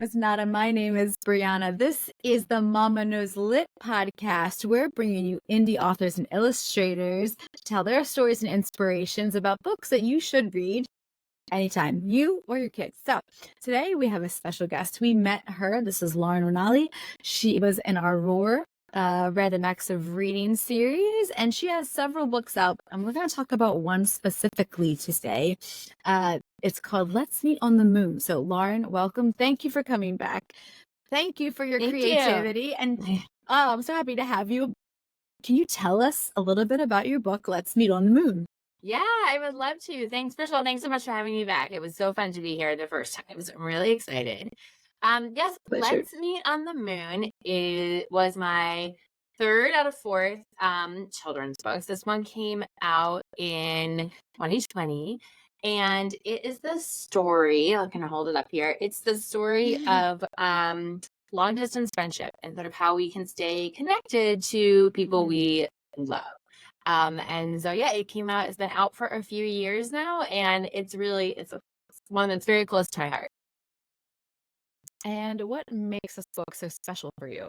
It's not a. My name is Brianna. This is the Mama Knows Lit podcast. We're bringing you indie authors and illustrators to tell their stories and inspirations about books that you should read anytime, you or your kids. So today we have a special guest. We met her. This is Lauren Ranalli. She was in our Roar Random Acts of Reading series, and she has several books out. And we're going to talk about one specifically today. It's called Let's Meet on the Moon. So Lauren, welcome. Thank you for coming back. Thank you for your Thank creativity. you. And I'm so happy to have you. Can you tell us a little bit about your book, Let's Meet on the Moon? Yeah, I would love to. Thanks. First of all, thanks so much for having me back. It was so fun to be here the first time. So I'm really excited. Yes, Pleasure. Let's Meet on the Moon. It was my third out of fourth children's books. This one came out in 2020. And it is the story, I'm going to hold it up here. It's the story of long distance friendship and sort of how we can stay connected to people we love. And so, yeah, it came out, it's been out for a few years now, and it's one that's very close to my heart. And what makes this book so special for you?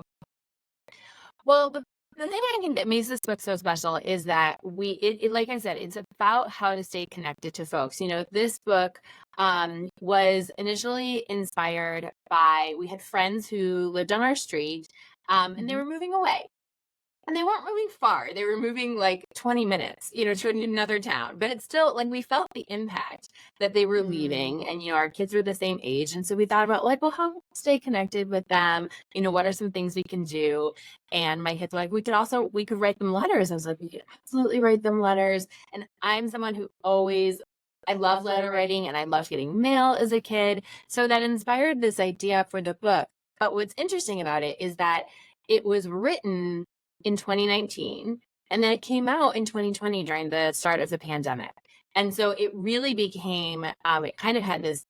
Well, the thing I think that makes this book so special is that like I said, it's about how to stay connected to folks. You know, this book was initially inspired by, we had friends who lived on our street, and they were moving away. And they weren't moving far. They were moving like 20 minutes, to another town. But it's still like we felt the impact that they were leaving. And, our kids were the same age. And so we thought about like, well, how to stay connected with them? What are some things we can do? And my kids were like, we could write them letters. I was like, we could absolutely write them letters. And I'm someone who I love letter writing and I loved getting mail as a kid. So that inspired this idea for the book. But what's interesting about it is that it was written in 2019, and then it came out in 2020 during the start of the pandemic. And so it really became, it kind of had this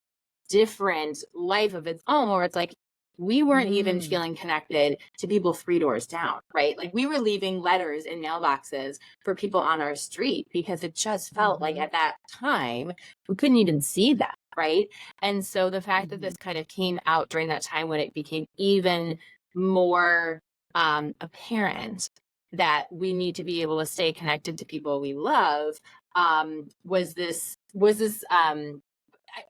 different life of its own, where it's like, we weren't even feeling connected to people 3 doors down, right? Like we were leaving letters in mailboxes for people on our street because it just felt like at that time, we couldn't even see them, right? And so the fact that this kind of came out during that time when it became even more apparent that we need to be able to stay connected to people we love it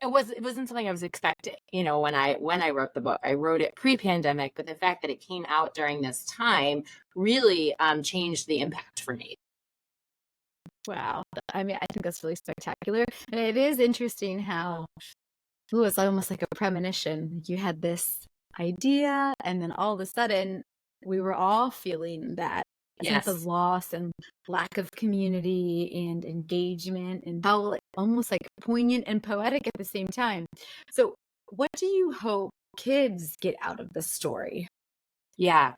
wasn't something I was expecting, when I wrote the book. I wrote it pre-pandemic, but the fact that it came out during this time really changed the impact for me. Wow. I mean, I think that's really spectacular. And it is interesting how it's almost like a premonition. You had this idea, and then all of a sudden, we were all feeling that sense of loss and lack of community and engagement, and how almost like poignant and poetic at the same time. So what do you hope kids get out of this story? Yeah.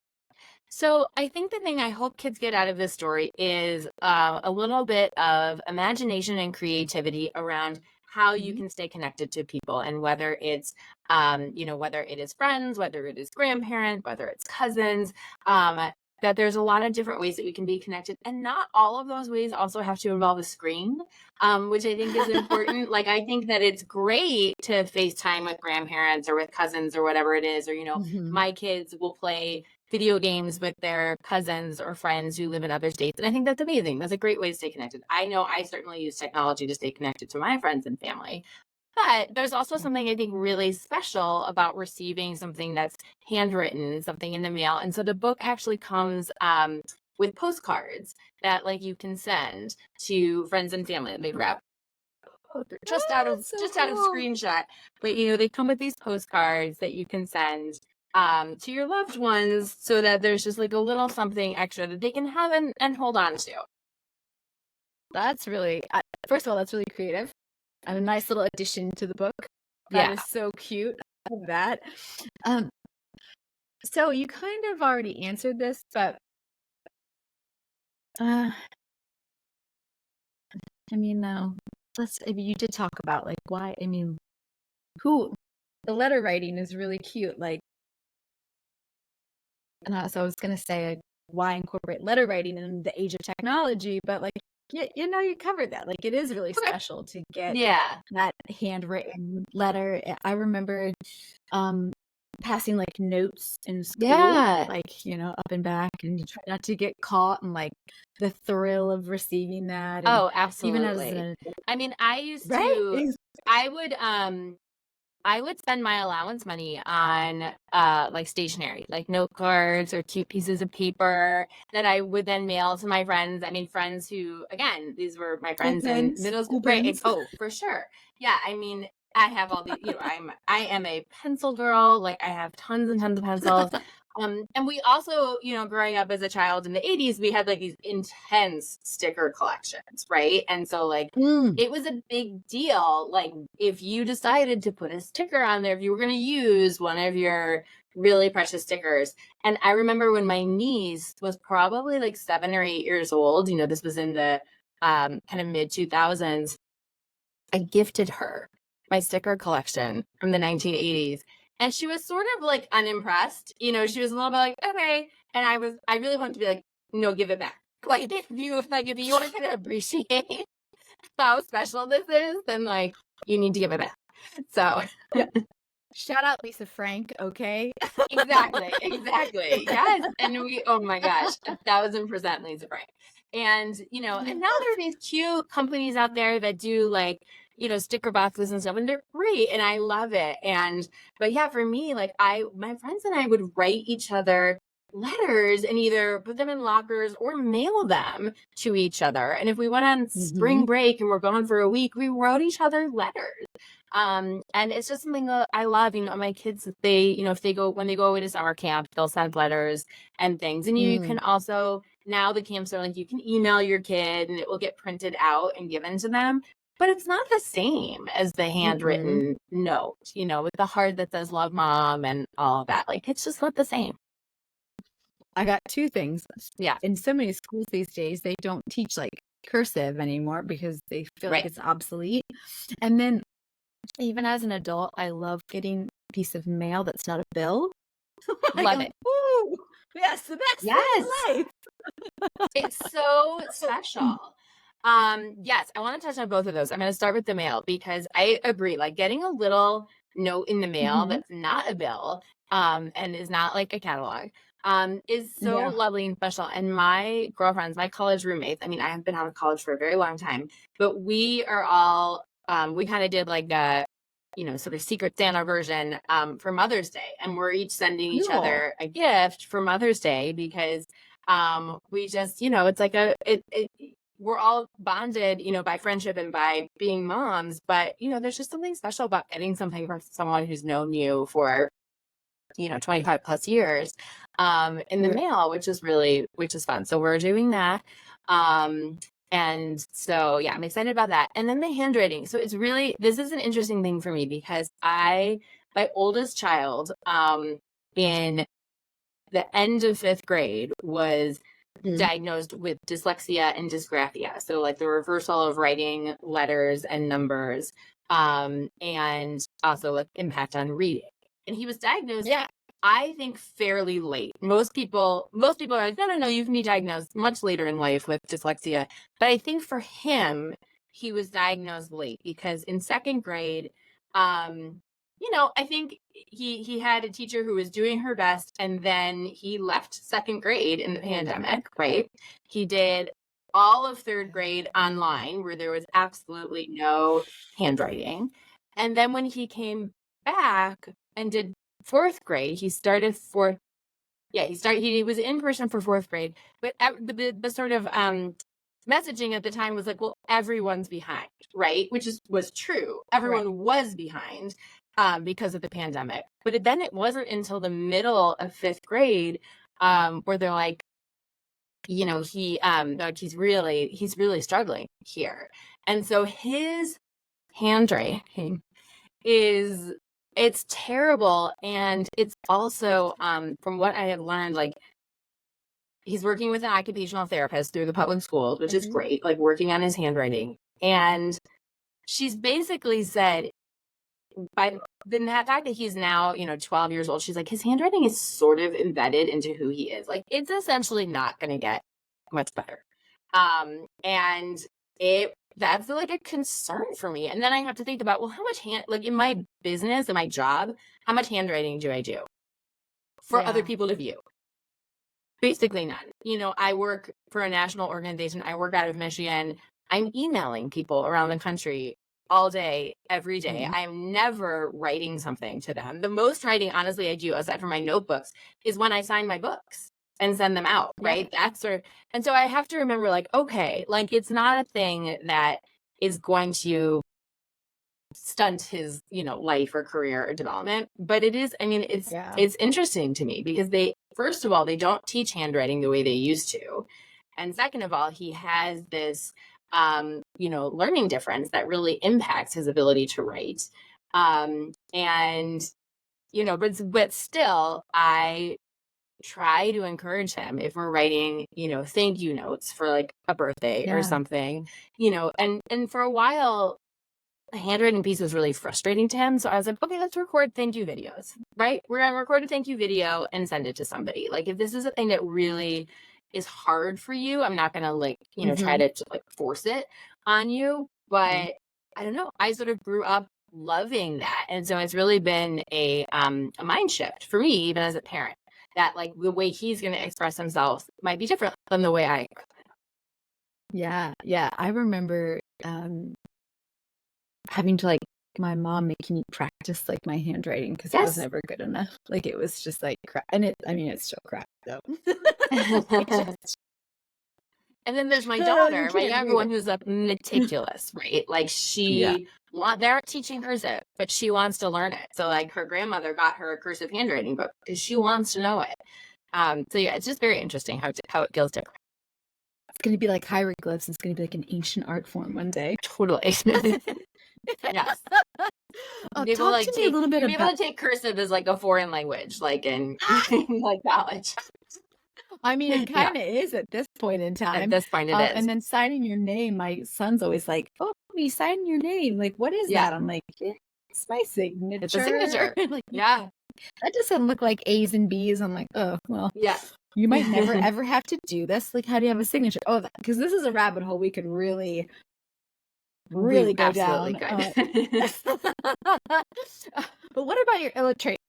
So I think the thing I hope kids get out of this story is a little bit of imagination and creativity around how you can stay connected to people, and whether it's, whether it is friends, whether it is grandparents, whether it's cousins, that there's a lot of different ways that we can be connected. And not all of those ways also have to involve a screen, which I think is important. Like, I think that it's great to FaceTime with grandparents or with cousins or whatever it is, or, my kids will play video games with their cousins or friends who live in other states. And I think that's amazing. That's a great way to stay connected. I know I certainly use technology to stay connected to my friends and family. But there's also something I think really special about receiving something that's handwritten, something in the mail. And so the book actually comes with postcards that like you can send to friends and family. They wrap just out of screenshot. But they come with these postcards that you can send to your loved ones, so that there's just like a little something extra that they can have and hold on to. That's really, first of all, that's really creative. And a nice little addition to the book. That is so cute. I love that. So you kind of already answered this, but no. You did talk about like why. The letter writing is really cute. Like, so I was gonna say, like, why incorporate letter writing in the age of technology? But like, you covered that. Like, it is really special to get that handwritten letter. I remember passing like notes in school, Yeah. like, you know, up and back, and you try not to get caught in like the thrill of receiving that. And Oh, even as absolutely. an I mean, I used right? to, I would, I would spend my allowance money on like stationery, like note cards or cute pieces of paper that I would then mail to my friends. I mean, friends who, again, these were my friends in middle school, School right? pens. Oh, for sure. Yeah, I mean, I have all the, you know, I am a pencil girl. Like I have tons and tons of pencils. And we also, you know, growing up as a child in the 80s, we had like these intense sticker collections, right? And so like Mm. it was a big deal. Like if you decided to put a sticker on there, if you were going to use one of your really precious stickers. And I remember when my niece was probably like 7 or 8 years old, you know, this was in the kind of mid 2000s, I gifted her my sticker collection from the 1980s. And she was sort of like unimpressed. You know, she was a little bit like, okay. And I really wanted to be like, no, give it back. Like if you want to appreciate how special this is, then like you need to give it back. So Yeah. Shout out Lisa Frank, okay? exactly. Yes. And we, oh my gosh, 1,000% Lisa Frank. And, you know, and now there are these cute companies out there that do like, you know, sticker boxes and stuff, and they're great. And I love it. And, but yeah, for me, like my friends and I would write each other letters and either put them in lockers or mail them to each other. And if we went on spring break and we're gone for a week, we wrote each other letters. And it's just something that I love. You know, my kids, they, you know, if they go, when they go away to summer camp, they'll send letters and things. And you can also, now the camps are like, you can email your kid and it will get printed out and given to them. But it's not the same as the handwritten note, you know, with the heart that says love mom and all of that. Like, it's just not the same. I got two things. Yeah. In so many schools these days, they don't teach like cursive anymore because they feel like it's obsolete. And then even as an adult, I love getting a piece of mail that's not a bill. Love it. Ooh, yes, the best thing in life. It's so special. Yes, I want to touch on both of those. I'm going to start with the mail because I agree, like getting a little note in the mail that's not a bill, and is not like a catalog, is so lovely and special. And my girlfriends, my college roommates, I mean, I have been out of college for a very long time, but we are all, we kind of did like a, you know, sort of Secret Santa version, for Mother's Day. And we're each sending each other a gift for Mother's Day because we just, you know, it's like we're all bonded, you know, by friendship and by being moms, but you know, there's just something special about getting something from someone who's known you for, you know, 25 plus years, in the mail, which is fun. So we're doing that. And so, yeah, I'm excited about that. And then the handwriting. So it's really, this is an interesting thing for me because my oldest child, in the end of 5th grade was diagnosed with dyslexia and dysgraphia. So like the reversal of writing letters and numbers, and also like impact on reading. And he was diagnosed, I think, fairly late. Most people are like, no, you can be diagnosed much later in life with dyslexia. But I think for him, he was diagnosed late because in 2nd grade, you know, I think he had a teacher who was doing her best, and then he left 2nd grade in the pandemic, right? He did all of 3rd grade online where there was absolutely no handwriting. And then when he came back and did 4th grade, he started he was in person for 4th grade, but the sort of messaging at the time was like, well, everyone's behind, right? Which was true. Everyone was behind, because of the pandemic. But then it wasn't until the middle of 5th grade, where they're like, you know, like he's really struggling here. And so his handwriting it's terrible. And it's also, from what I have learned, like he's working with an occupational therapist through the public schools, which is great, like working on his handwriting. And she's basically said, by the fact that he's now, you know, 12 years old, she's like, his handwriting is sort of embedded into who he is. Like, it's essentially not going to get much better. And it that's like a concern for me. And then I have to think about, well, how much like in my business and my job, how much handwriting do I do for other people to view? Basically none. You know, I work for a national organization. I work out of Michigan. I'm emailing people around the country all day, every day. Mhm. I'm never writing something to them. The most writing, honestly, I do, aside from my notebooks, is when I sign my books and send them out, Yeah. right? That's sort of, and so I have to remember, like, okay, like it's not a thing that is going to stunt his, you know, life or career or development. But it is, I mean, Yeah. it's interesting to me because they, first of all, they don't teach handwriting the way they used to. And second of all, he has this you know, learning difference that really impacts his ability to write. And, you know, but still I try to encourage him if we're writing, you know, thank you notes for like a birthday or Yeah. something, you know, and for a while the handwriting piece was really frustrating to him. So I was like, okay, let's record thank you videos, right? We're going to record a thank you video and send it to somebody. Like, if this is a thing that really is hard for you, I'm not going to like, you know, try Mhm. to like force it on you. But I don't know. I sort of grew up loving that. And so it's really been a mind shift for me, even as a parent, that like the way he's going to express himself might be different than the way I. Yeah. Yeah. I remember having to like my mom making me practice like my handwriting because it was Yes. never good enough. Like it was just like crap. And I mean, it's still crap though. And then there's my You daughter, my can't younger read one, it. who's like meticulous, right? Like Yeah. they're teaching cursive, but she wants to learn it. So like her grandmother got her a cursive handwriting book because she wants to know it. So yeah, it's just very interesting how it feels different. It's going to be like hieroglyphs. It's going to be like an ancient art form one day. Totally. Yes. Talk to me a little bit You'll be able about. to take cursive as like a foreign language, like in like college. I mean, it Yeah. kind of is at this point in At time. this point it is. And then signing your name. My son's always like, "Oh, me signing your name. Like, what is Yeah. that?" I'm like, "It's my signature." It's a signature. Like, Yeah. that doesn't look like A's and B's. I'm like, "Oh, well, Yeah. you might never ever have to do this. Like, how do you have a signature?" Oh, because this is a rabbit hole we could really We go absolutely down. could. But what about your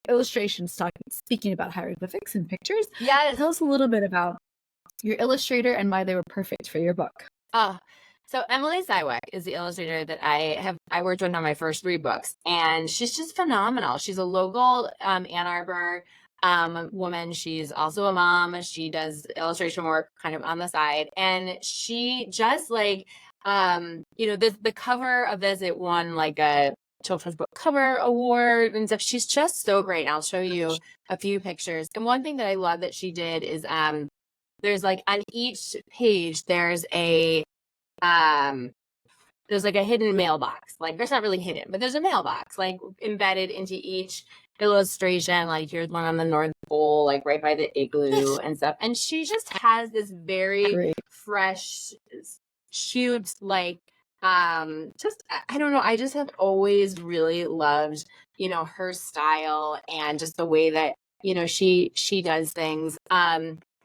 illustrations? Speaking about hieroglyphics and pictures, Yes. tell us a little bit about your illustrator and why they were perfect for your book. So Emily Zywak is the illustrator that I worked with on my first 3 books, and she's just phenomenal. She's a local Ann Arbor woman. She's also a mom. She does illustration work kind of on the side, and she just like you know, the cover of this, it won like a children's book cover award and stuff. She's just so great. I'll show you a few pictures. And one thing that I love that she did is there's like on each page um there's like a hidden mailbox. Like, there's not really hidden, but there's a mailbox like embedded into each illustration. Like, here's one on the North Pole, like right by the igloo and stuff. And she just has this very Great. fresh shoot, like just I don't know. I just have always really loved, you know, her style and just the way that, you know, she does things.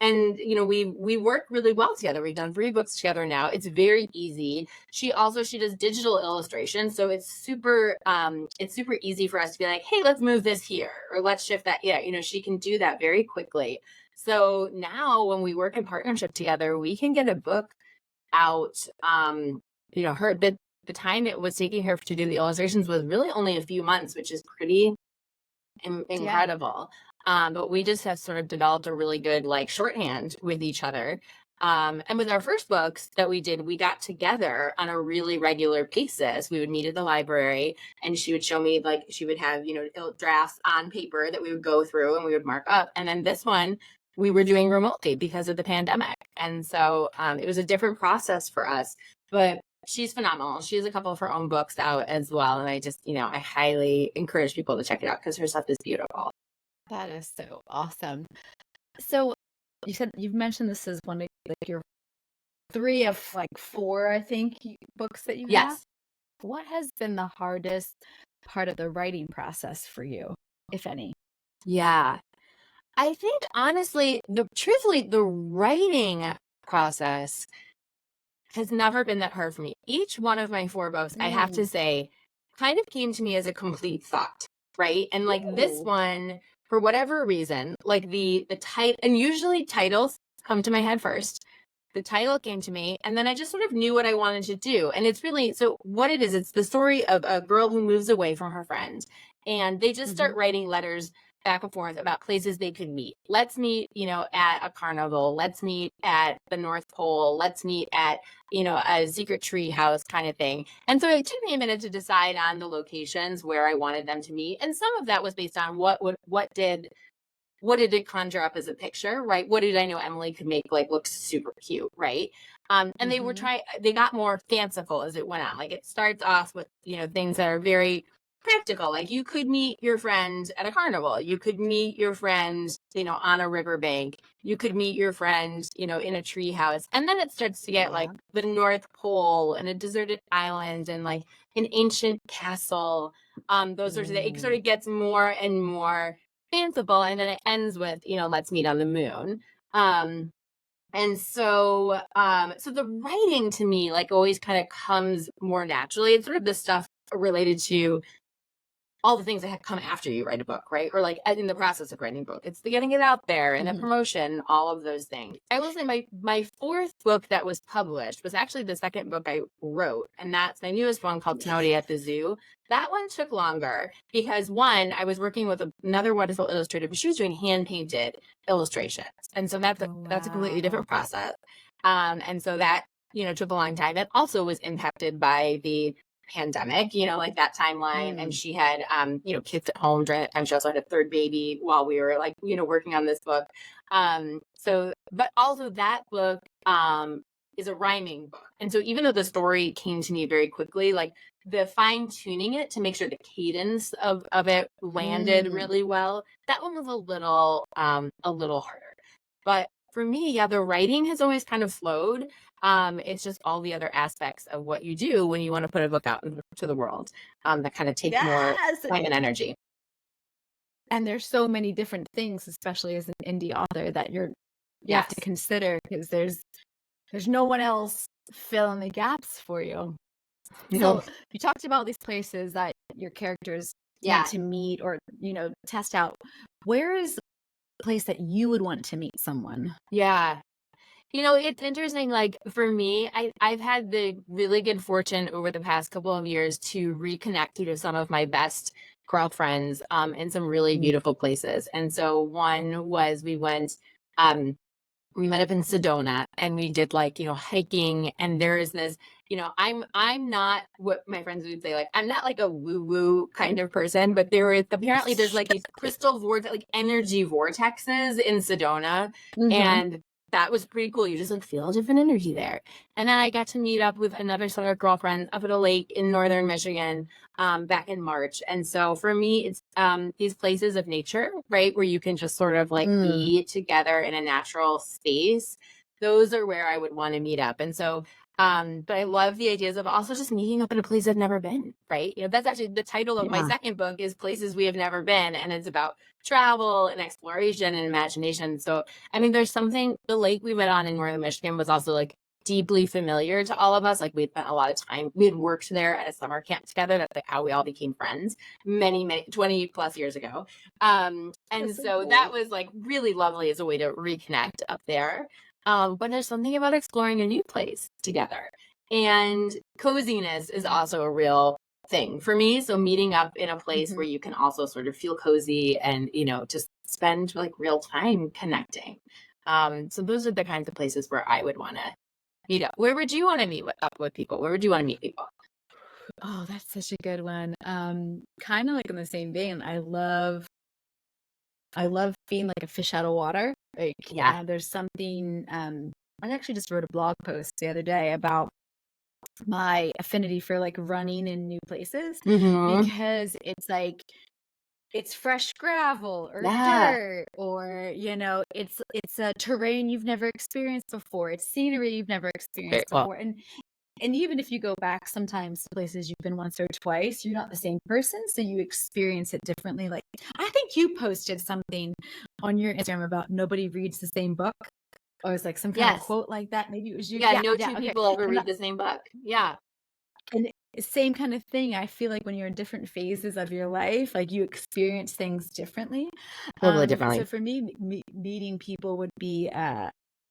And you know, we work really well together. We've done 3 books together now. It's very easy. She does digital illustration, so it's super easy for us to be like, hey, let's move this here or let's shift that. Yeah, you know, she can do that very quickly. So now when we work in partnership together, we can get a book out. You know, the time it was taking her to do the illustrations was really only a few months, which is pretty incredible. But we just have sort of developed a really good like shorthand with each other. And with our first books that we did, we got together on a really regular basis. We would meet at the library and she would show me, like, she would have, you know, drafts on paper that we would go through and we would mark up. And then this one we were doing remotely because of the pandemic. And so it was a different process for us, but she's phenomenal. She has a couple of her own books out as well. And I just, you know, I highly encourage people to check it out because her stuff is beautiful. That is so awesome. So you've mentioned this is one of like your 3 of like 4, I think, books that you have. Yes. What has been the hardest part of the writing process for you, if any? Yeah. I think honestly, truthfully, the writing process has never been that hard for me. Each one of my 4 books, I have to say, kind of came to me as a complete thought, right? And like this one, for whatever reason, like the title, and usually titles come to my head first. The title came to me, and then I just sort of knew what I wanted to do. And it's really, so what it is, it's the story of a girl who moves away from her friend, and they just start writing letters back and forth about places they could meet. Let's meet, at a carnival. Let's meet at the North Pole. Let's meet at, a secret tree house kind of thing. And so it took me a minute to decide on the locations where I wanted them to meet. And some of that was based on what did it conjure up as a picture, right? What did I know Emily could make like look super cute, right? And they got more fanciful as it went on. Like it starts off with, things that are very practical. Like you could meet your friend at a carnival. You could meet your friend, on a riverbank. You could meet your friend, in a tree house. And then it starts to get like the North Pole and a deserted island and like an ancient castle. Those sorts of things. It sort of gets more and more fanciful, and then it ends with, let's meet on the moon. And so the writing to me like always kind of comes more naturally. It's sort of the stuff related to all the things that have come after you write a book, right? Or like in the process of writing a book, it's the getting it out there and the promotion, all of those things. I will say my 4th book that was published was actually the 2nd book I wrote, and that's my newest one called Tenody at the Zoo. That one took longer because one, I was working with another wonderful illustrator, but she was doing hand painted illustrations, and so that's a completely different process. And so that took a long time. It also was impacted by the pandemic, like that timeline. And she had, kids at home during that time. She also had a 3rd baby while we were like, working on this book. But also that book, is a rhyming book. And so even though the story came to me very quickly, like the fine tuning it to make sure the cadence of it landed really well, that one was a little harder. But for me, the writing has always kind of flowed. It's just all the other aspects of what you do when you want to put a book out into the world that kind of take more time and energy. And there's so many different things, especially as an indie author, that you have to consider, because there's no one else filling the gaps for you. So you talked about these places that your characters need to meet or, test out. Where is the place that you would want to meet someone? Yeah. It's interesting. Like for me, I've had the really good fortune over the past couple of years to reconnect to some of my best girlfriends in some really beautiful places. And so one was we met up in Sedona, and we did like, hiking, and there is this, I'm not what my friends would say, like, I'm not like a woo-woo kind of person, but there's like these crystal like energy vortexes in Sedona. And that was pretty cool. You just like feel a different energy there. And then I got to meet up with another set of girlfriends up at a lake in northern Michigan back in March. And so for me, it's these places of nature, right, where you can just sort of like be together in a natural space. Those are where I would want to meet up. And so but I love the ideas of also just meeting up in a place I've never been, right? That's actually the title of my 2nd book is Places We Have Never Been. And it's about travel and exploration and imagination. So, I mean, there's something, the lake we went on in northern Michigan was also like deeply familiar to all of us. Like we'd spent a lot of time, we had worked there at a summer camp together. That's like how we all became friends many 20 plus years ago. And so cool. That was like really lovely as a way to reconnect up there. But there's something about exploring a new place together, and coziness is also a real thing for me. So meeting up in a place where you can also sort of feel cozy and, just spend like real time connecting. So those are the kinds of places where I would want to meet up. Where would you want to meet up with people? Where would you want to meet people? Oh, that's such a good one. Kind of like in the same vein. I love being like a fish out of water. Like, there's something, I actually just wrote a blog post the other day about my affinity for like running in new places, because it's like, it's fresh gravel or dirt, or, it's a terrain you've never experienced before. It's scenery you've never experienced before. And even if you go back sometimes to places you've been once or twice, you're not the same person, so you experience it differently. Like, I think you posted something on your Instagram about nobody reads the same book. or it's like some kind of Yes. quote like that. Maybe it was you. Yeah, Yeah, no yeah, two okay. people ever And read the same book. Yeah. And same kind of thing. I feel like when you're in different phases of your life, like you experience things differently. Totally So differently. for me, meeting people would be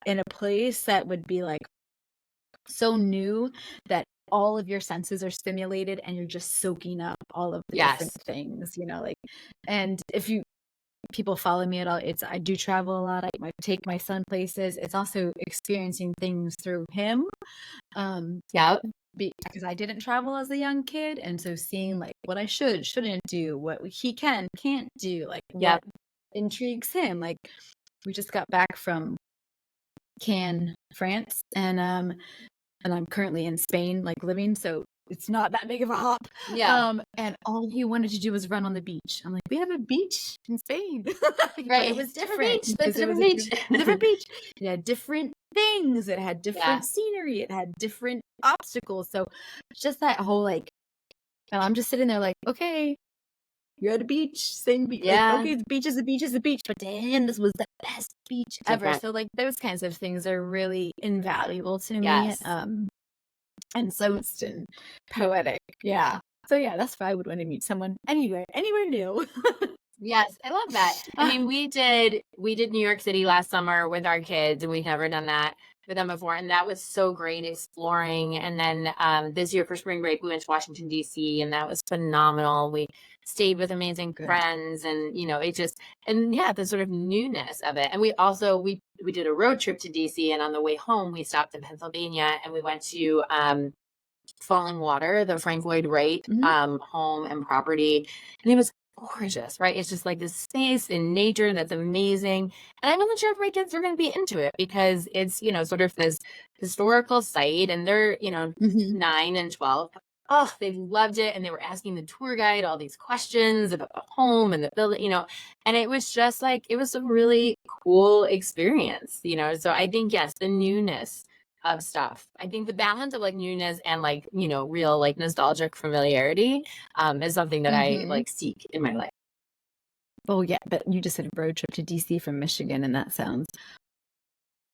in a place that would be like so new that all of your senses are stimulated and you're just soaking up all of the different Yes. things, like, and if you people follow me at all, I do travel a lot. I take my son places. It's also experiencing things through him. Yep. Because I didn't travel as a young kid, and so seeing like what I shouldn't do, what he can't do, like what Yep. intrigues him. Like we just got back from Cannes, France, and I'm currently in Spain, like living, so it's not that big of a hop. Yeah. And all he wanted to do was run on the beach. I'm like, we have a beach in Spain, but it Right. was It's a different different beach. That's because a it was different a beach. different beach. It had different things. It had Yeah. different scenery. It had different obstacles. So it's just that whole like, and I'm just sitting there like, okay, you're at a beach, same beach. Like, Yeah. okay, the beach is a beach is a beach, but damn, this was the best beach ever. Different. So like those kinds of things are really invaluable to me. Yes. And so it's poetic. Yeah. So yeah, that's why I would want to meet someone anywhere new. Yes, I love that. I mean, we did New York City last summer with our kids, and we've never done that with them before, and that was so great exploring. And then this year for spring break, we went to Washington D.C., and that was phenomenal. We stayed with amazing Good. friends, and it just and yeah, the sort of newness of it. And we also we did a road trip to D.C., and on the way home, we stopped in Pennsylvania, and we went to Falling Water, the Frank Lloyd Wright Mhm. home and property. And it was gorgeous, right? It's just like this space in nature that's amazing. And I wasn't sure if my kids were going to be into it because it's, sort of this historical site and they're, Mhm. 9 and 12. Oh, they loved it. And they were asking the tour guide all these questions about the home and the building, and it was just like, it was a really cool experience, So I think, yes, the newness of stuff. I think the balance of like newness and like, real like nostalgic familiarity is something that I Mhm. like seek in my life. Oh yeah, but you just said a road trip to DC from Michigan, and that sounds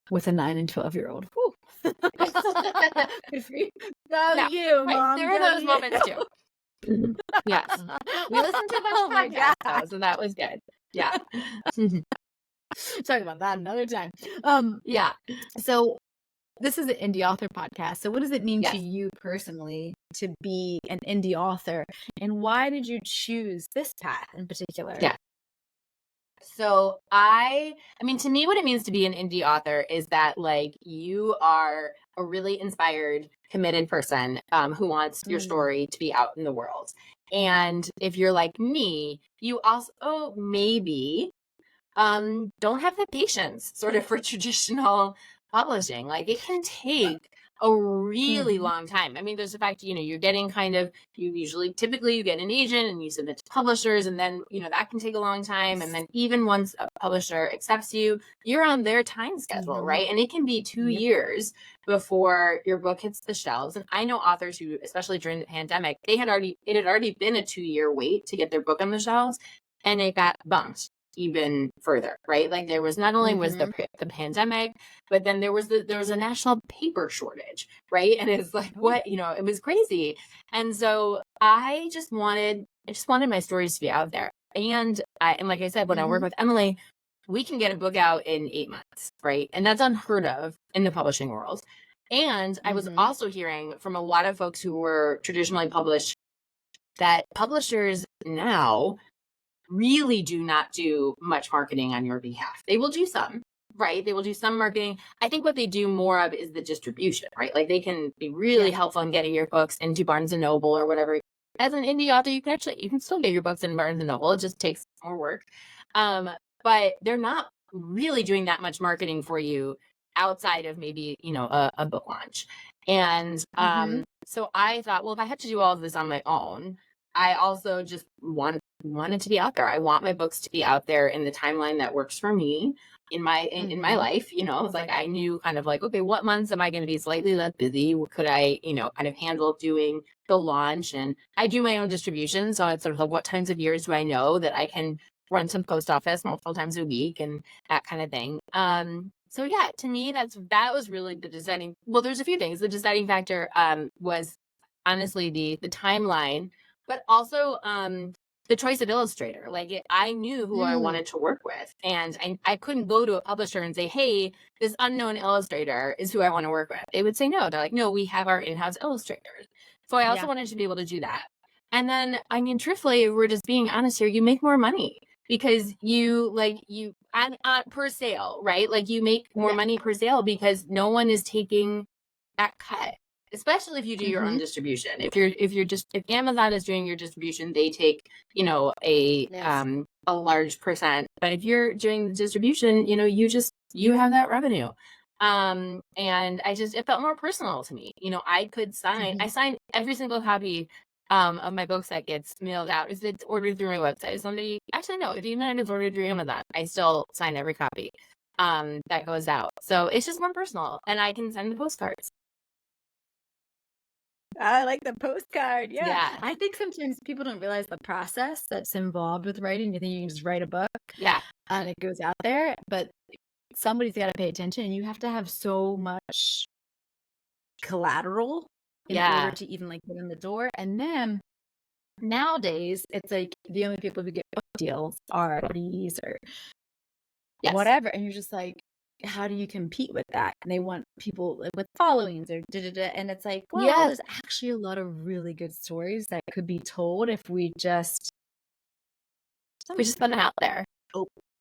with a 9 and 12-year-old. Whew. Good for you. Go Yeah, you, right. mom. There were Go those you. moments too. Yes. We listened to a bunch Oh of my podcasts god. though, so that was good. Yeah. Talk about that another time. Yeah. So this is an indie author podcast. So what does it mean to Yes. you personally to be an indie author? And why did you choose this path in particular? Yeah. So I mean, to me, what it means to be an indie author is that like you are a really inspired, committed person who wants your Mm. story to be out in the world. And if you're like me, you also maybe don't have the patience sort of for traditional publishing. Like it can take a really Mhm. long time. I mean, there's the fact, you're getting typically you get an agent and you submit to publishers and then, that can take a long time. And then even once a publisher accepts you, you're on their time schedule, Mhm. right? And it can be 2 Yep. years before your book hits the shelves. And I know authors who, especially during the pandemic, it had already been a 2-year wait to get their book on the shelves and it got bumped even further, right? Like there was not only was the pandemic, but then there was a national paper shortage, right? And it's like Oh, what, it was crazy. And so I just wanted my stories to be out there. And like I said, when I work Mhm. with Emily, we can get a book out in 8 months, right? And that's unheard of in the publishing world. And I was Mhm. also hearing from a lot of folks who were traditionally published that publishers now really do not do much marketing on your behalf. They will do some, right? They will do some marketing. I think what they do more of is the distribution, right? Like they can be really Yeah. helpful in getting your books into Barnes and Noble or whatever. As an indie author, you can still get your books in Barnes and Noble. It just takes more work. But they're not really doing that much marketing for you outside of maybe, a book launch. And Mhm. so I thought, well, if I had to do all of this on my own, I also just want it to be out there. I want my books to be out there in the timeline that works for me in my Mhm. life. It's like I knew kind of like, okay, what months am I going to be slightly less busy? What could I, kind of handle doing the launch? And I do my own distribution. So it's sort of like what times of years do I know that I can run some post office multiple times a week and that kind of thing. So yeah, to me, that was really the deciding. Well, there's a few things. The deciding factor was honestly the timeline, but also the choice of illustrator. Like I knew who I wanted to work with, and I couldn't go to a publisher and say, "Hey, this unknown illustrator is who I want to work with." They would say no. They're like, "No, we have our in-house illustrators." So I also Yeah. wanted to be able to do that. And then, I mean, truthfully, if we're just being honest here, you make more money because you on per sale, right? Like you make more Yeah. money per sale because no one is taking that cut. Especially if you do your own distribution. If Amazon is doing your distribution, they take, Yes. a large percent. But if you're doing the distribution, you have that revenue. And it felt more personal to me. I signed every single copy of my books that gets mailed out. If it's ordered through my website, if even it's ordered through Amazon, I still sign every copy that goes out. So it's just more personal, and I can send the postcards. I like the postcard. Yeah. Yeah. I think sometimes people don't realize the process that's involved with writing. You think you can just write a book Yeah. and it goes out there, but somebody's got to pay attention, and you have to have so much collateral in order to even like get in the door. And then nowadays, it's like the only people who get book deals are these or whatever. And you're just like, how do you compete with that? And they want people with followings or and it's like, well, there's actually a lot of really good stories that could be told if we just put it out there,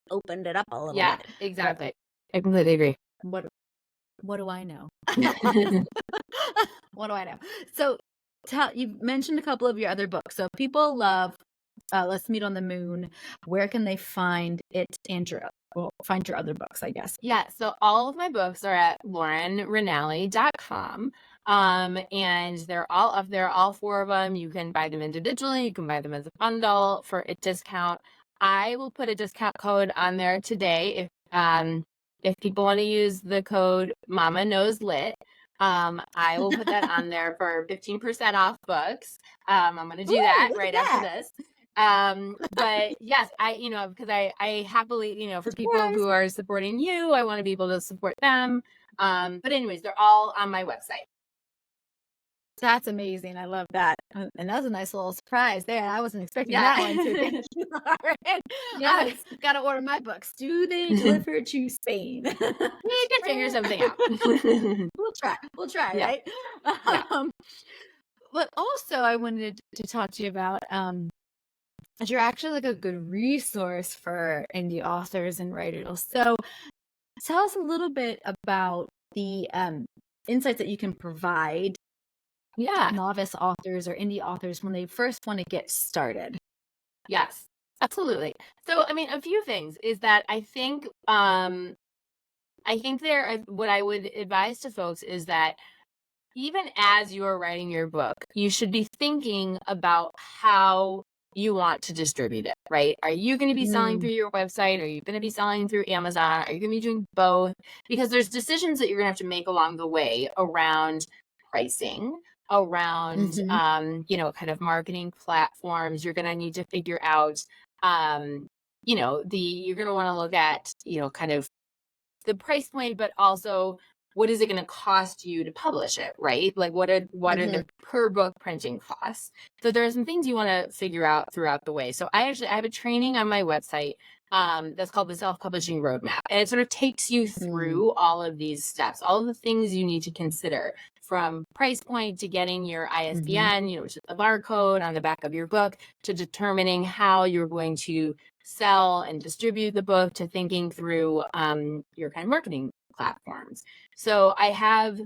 opened it up a little bit. Yeah, exactly. I completely agree. What do I know? What do I know? So you mentioned a couple of your other books. So if people love Let's Meet on the Moon, where can they find it and find your other books, I guess? Yeah, so all of my books are at laurenranalli.com. And they're all up there, all four of them. You can buy them individually, you can buy them as a bundle for a discount. I will put a discount code on there today if people want to use the code Mama Knows Lit. I will put that on there for 15% off books. I'm going to do that right after this. But yes, because I happily, for people who are supporting you, I want to be able to support them. But anyways, they're all on my website. That's amazing. I love that. And that was a nice little surprise there. I wasn't expecting that one. So thank you, Lauren. Yes. I've got to order my books. Do they deliver to Spain? We can figure something out. We'll try, right? But also I wanted to talk to you about you're actually like a good resource for indie authors and writers. So tell us a little bit about the insights that you can provide novice authors or indie authors when they first want to get started. Yes, absolutely. So, I mean, a few things is that I think what I would advise to folks is that even as you are writing your book, you should be thinking about how you want to distribute it, right? Are you going to be selling through your website? Are you going to be selling through Amazon? Are you going to be doing both? Because there's decisions that you're going to have to make along the way around pricing, around, kind of marketing platforms. You're going to need to figure out, you're going to want to look at, kind of the price point, but also what is it going to cost you to publish it, right? Like what are the per book printing costs? So there are some things you want to figure out throughout the way. So I have a training on my website that's called the Self-Publishing Roadmap. And it sort of takes you through all of these steps, all of the things you need to consider, from price point to getting your ISBN, which is the barcode on the back of your book, to determining how you're going to sell and distribute the book, to thinking through your kind of marketing platforms. So I have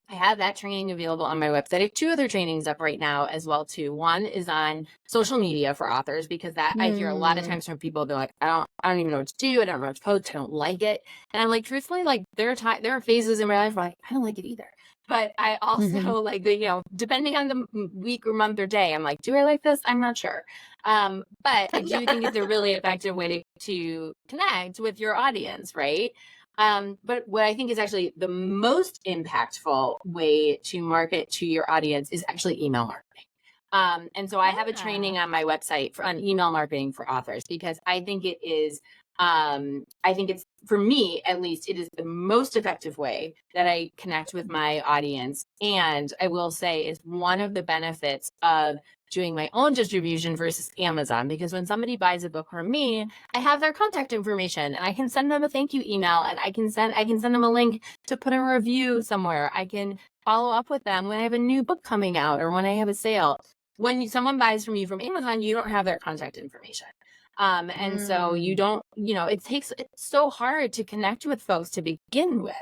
that training available on my website. I have two other trainings up right now as well too. One is on social media for authors, because that I hear a lot of times from people, they're like, I don't even know what to do. I don't know what to post. I don't like it. And I'm like, truthfully, like there are phases in my life where like, I don't like it either. But I also like depending on the week or month or day, I'm like, do I like this? I'm not sure. But I do think it's a really effective way to connect with your audience, right? But what I think is actually the most impactful way to market to your audience is actually email marketing. And so I have a Yeah. training on my website on email marketing for authors, because I think it is, I think it's, for me at least, it is the most effective way that I connect with my audience. And I will say is one of the benefits of doing my own distribution versus Amazon, because when somebody buys a book from me, I have their contact information and I can send them a thank you email, and I can send them a link to put a review somewhere. I can follow up with them when I have a new book coming out or when I have a sale. When someone buys from you from Amazon, you don't have their contact information. And so you Mm. don't, it's so hard to connect with folks to begin with,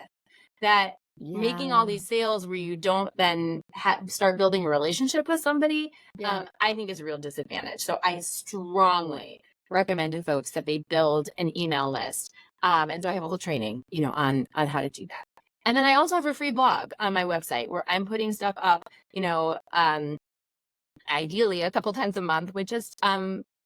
that making all Yeah. these sales where you don't then start building a relationship with somebody, Yeah. I think is a real disadvantage. So I strongly recommend to folks that they build an email list. And so I have a whole training, on how to do that. And then I also have a free blog on my website where I'm putting stuff up, ideally a couple times a month, with just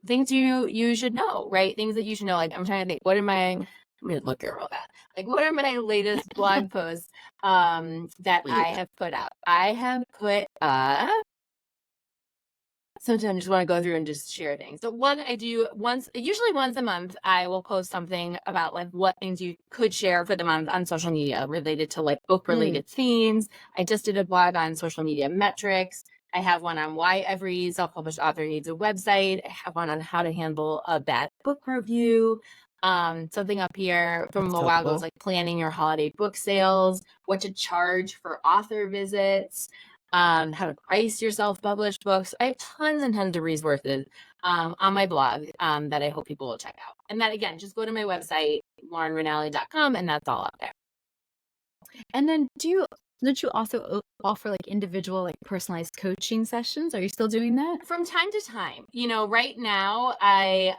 things you should know, right? Things that you should know. Like, I'm trying to think, I'm gonna look at all that. Like, what are my latest blog posts that Please. I have put out? I have put sometimes I just want to go through and just share things. So one I do usually once a month, I will post something about like what things you could share for the month on social media related to like book related themes. I just did a blog on social media metrics. I have one on why every self-published author needs a website. I have one on how to handle a bad book review. Something up here from That's a while ago helpful. was like planning your holiday book sales, what to charge for author visits, how to price your self-published books. I have tons and tons of resources on my blog that I hope people will check out. And that, again, just go to my website, laurenranalli.com, and that's all up there. And then don't you also offer like individual, like personalized coaching sessions? Are you still doing that? From time to time, right now I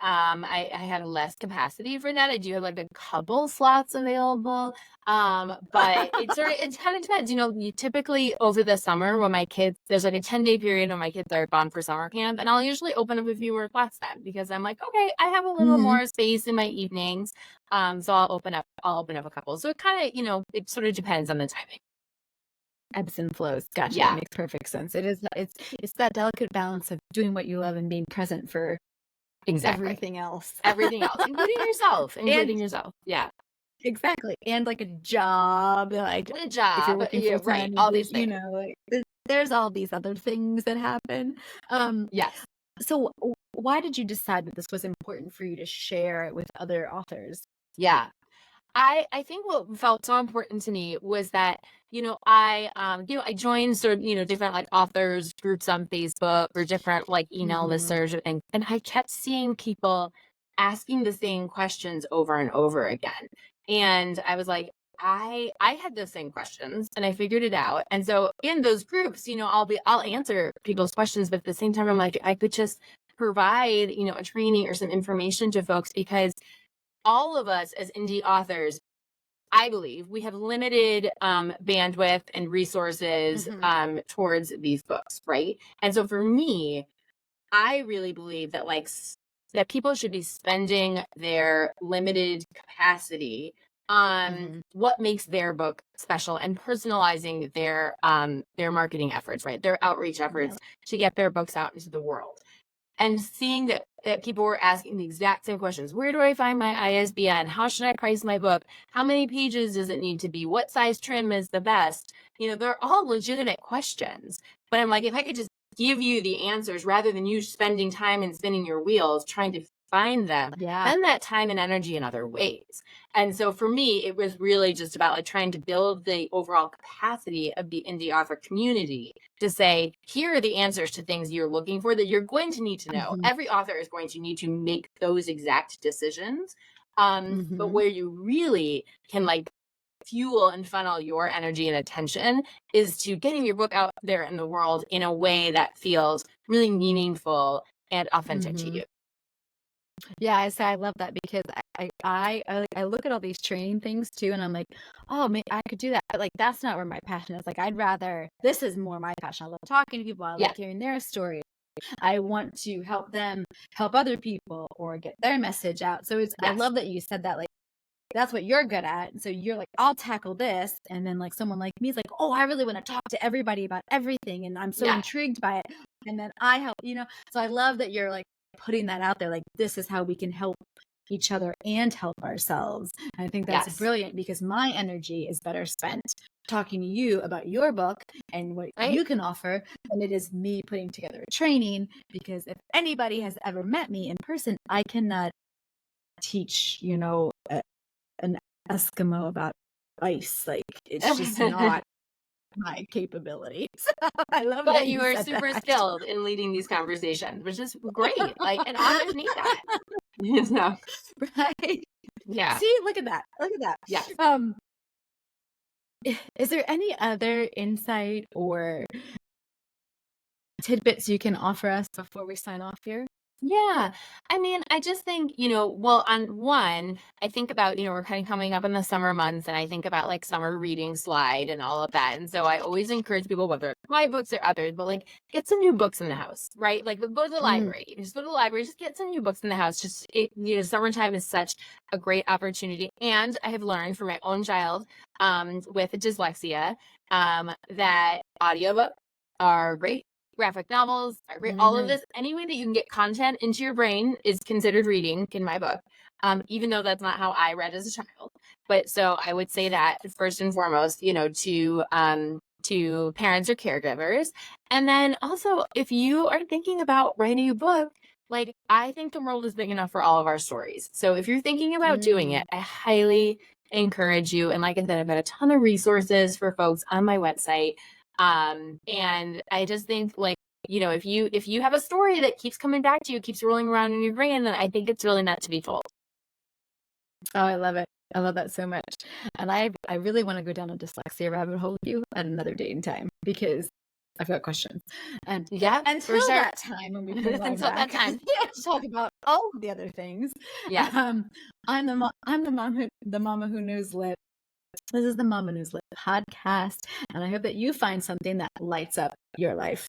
have less capacity for that. I do have like a couple slots available. But it kind of depends. You typically over the summer when there's like a 10-day period when my kids are gone for summer camp, and I'll usually open up a few more slots then, because I'm like, okay, I have a little more space in my evenings. So I'll open up a couple. So it kind of, it sort of depends on the timing. Ebbs and flows. Gotcha. That Yeah, makes perfect sense. It's that delicate balance of doing what you love and being present for exactly. everything else. Everything else, including yourself, Yeah. Exactly. And like a job, like What a if you're job. working Yeah, full right. time, All these things. like there's all these other things that happen. Um, Yes. so why did you decide that this was important for you to share it with other authors? Yeah. I think what felt so important to me was that, I joined sort of, different like authors groups on Facebook or different like email Mm-hmm. listservs and I kept seeing people asking the same questions over and over again. And I was like, I had those same questions and I figured it out. And so in those groups, I'll answer people's questions, but at the same time I'm like, I could just provide, a training or some information to folks, because all of us as indie authors, I believe, we have limited bandwidth and resources Mm-hmm. towards these books, right? And so for me, I really believe that that people should be spending their limited capacity on Mm-hmm. what makes their book special and personalizing their marketing efforts, right? Their outreach Yeah. efforts to get their books out into the world. And seeing that people were asking the exact same questions. Where do I find my ISBN? How should I price my book? How many pages does it need to be? What size trim is the best? They're all legitimate questions. But I'm like, if I could just give you the answers rather than you spending time and spinning your wheels trying to find them, Yeah. spend that time and energy in other ways. And so for me, it was really just about like trying to build the overall capacity of the indie author community to say, here are the answers to things you're looking for that you're going to need to know. Mm-hmm. Every author is going to need to make those exact decisions. But Mm-hmm. where you really can like fuel and funnel your energy and attention is to getting your book out there in the world in a way that feels really meaningful and authentic to Mm-hmm. you. Yeah, I love that because I look at all these training things too, and I'm like, oh, I could do that. But like, that's not where my passion is. Like, this is more my passion. I love talking to people. I Yeah. like hearing their story. I want to help them help other people or get their message out. So I Yes. love that you said that. Like, that's what you're good at. And so you're like, I'll tackle this. And then like someone like me is like, oh, I really want to talk to everybody about everything. And I'm so Yeah. intrigued by it. and then I help, so I love that you're like putting that out there, like this is how we can help each other and help ourselves. And I think that's Yes. brilliant because my energy is better spent talking to you about your book and what Right. you can offer than it is me putting together a training, because if anybody has ever met me in person, I cannot teach, an Eskimo about ice. Like it's just not my capability. So I love But that you you are said super that. skilled in leading these conversations, which is great. Like, and authors need that. So, Right. yeah. See, look at that. Look at that. Yes. Is there any other insight or tidbits you can offer us before we sign off here? Yeah. I mean, I just think, well, on one, I think about, we're kind of coming up in the summer months and I think about like summer reading slide and all of that. And so I always encourage people, whether it's my books or others, but like get some new books in the house, right? Like go to the library. Just go to the library, just get some new books in the house. Summertime is such a great opportunity. And I have learned from my own child with dyslexia that audiobooks are great. Graphic novels, all of this, any way that you can get content into your brain is considered reading in my book. Even though that's not how I read as a child. But so I would say that first and foremost, to parents or caregivers. And then also if you are thinking about writing a book, like I think the world is big enough for all of our stories. So if you're thinking about doing it, I highly encourage you. And like I said, I've got a ton of resources for folks on my website. And I just think like, if you have a story that keeps coming back to you, keeps rolling around in your brain, then I think it's really meant to be told. Oh, I love it. I love that so much. And I really want to go down a dyslexia rabbit hole with you at another date and time because I've got questions. And Yeah, until for sure. that time when we can lie Until back, that time. to talk about all of the other things. Yes. I'm the mama who knows lit. This is the Mama Knows Lit podcast, and I hope that you find something that lights up your life.